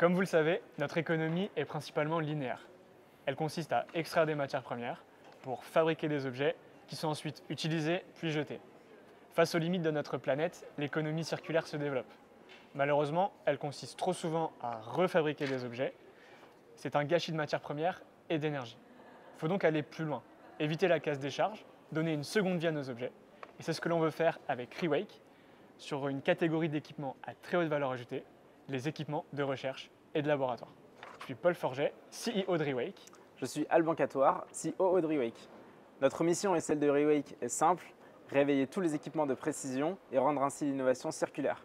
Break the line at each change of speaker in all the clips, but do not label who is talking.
Comme vous le savez, notre économie est principalement linéaire. Elle consiste à extraire des matières premières pour fabriquer des objets qui sont ensuite utilisés puis jetés. Face aux limites de notre planète, l'économie circulaire se développe. Malheureusement, elle consiste trop souvent à refabriquer des objets. C'est un gâchis de matières premières et d'énergie. Il faut donc aller plus loin, éviter la casse-décharge, donner une seconde vie à nos objets. Et c'est ce que l'on veut faire avec Rewake sur une catégorie d'équipements à très haute valeur ajoutée, les équipements de recherche et de laboratoire. Je suis Paul Forget, CEO de Rewake.
Je suis Alban Catoire, COO de Rewake. Notre mission et celle de Rewake est simple, réveiller tous les équipements de précision et rendre ainsi l'innovation circulaire.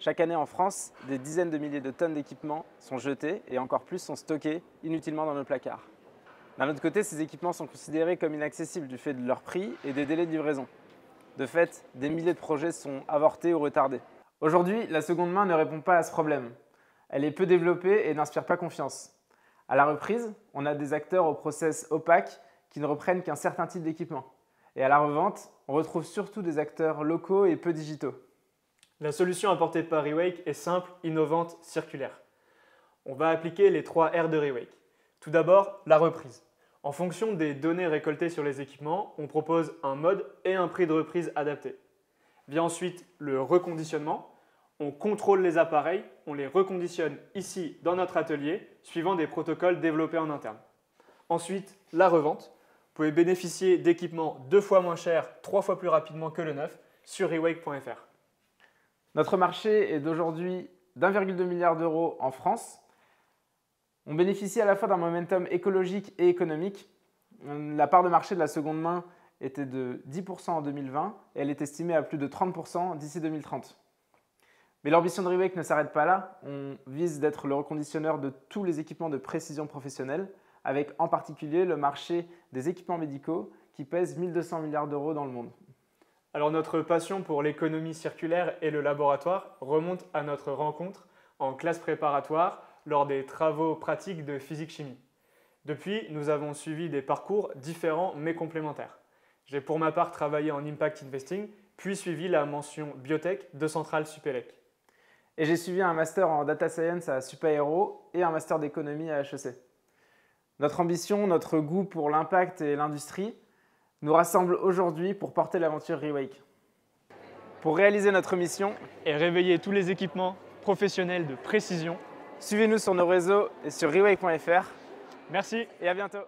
Chaque année en France, des dizaines de milliers de tonnes d'équipements sont jetés et encore plus sont stockés inutilement dans nos placards. D'un autre côté, ces équipements sont considérés comme inaccessibles du fait de leur prix et des délais de livraison. De fait, des milliers de projets sont avortés ou retardés. Aujourd'hui, la seconde main ne répond pas à ce problème. Elle est peu développée et n'inspire pas confiance. À la reprise, on a des acteurs au process opaque qui ne reprennent qu'un certain type d'équipement. Et à la revente, on retrouve surtout des acteurs locaux et peu digitaux.
La solution apportée par Rewake est simple, innovante, circulaire. On va appliquer les 3 R de Rewake. Tout d'abord, la reprise. En fonction des données récoltées sur les équipements, on propose un mode et un prix de reprise adapté. Vient ensuite le reconditionnement. On contrôle les appareils, on les reconditionne ici dans notre atelier, suivant des protocoles développés en interne. Ensuite, la revente. Vous pouvez bénéficier d'équipements 2 fois moins chers, 3 fois plus rapidement que le neuf sur rewake.fr.
Notre marché est d'aujourd'hui d'1,2 milliard d'euros en France. On bénéficie à la fois d'un momentum écologique et économique. La part de marché de la seconde main était de 10% en 2020 et elle est estimée à plus de 30% d'ici 2030. Mais l'ambition de Rewake ne s'arrête pas là. On vise d'être le reconditionneur de tous les équipements de précision professionnelle, avec en particulier le marché des équipements médicaux qui pèse 1200 milliards d'euros dans le monde.
Alors notre passion pour l'économie circulaire et le laboratoire remonte à notre rencontre en classe préparatoire lors des travaux pratiques de physique-chimie. Depuis, nous avons suivi des parcours différents mais complémentaires. J'ai pour ma part travaillé en Impact Investing, puis suivi la mention Biotech de Centrale Supélec.
Et j'ai suivi un master en Data Science à Supaéro et un master d'économie à HEC. Notre ambition, notre goût pour l'impact et l'industrie nous rassemblent aujourd'hui pour porter l'aventure Rewake. Pour réaliser notre mission
et réveiller tous les équipements professionnels de précision,
suivez-nous sur nos réseaux et sur rewake.fr.
Merci
et à bientôt.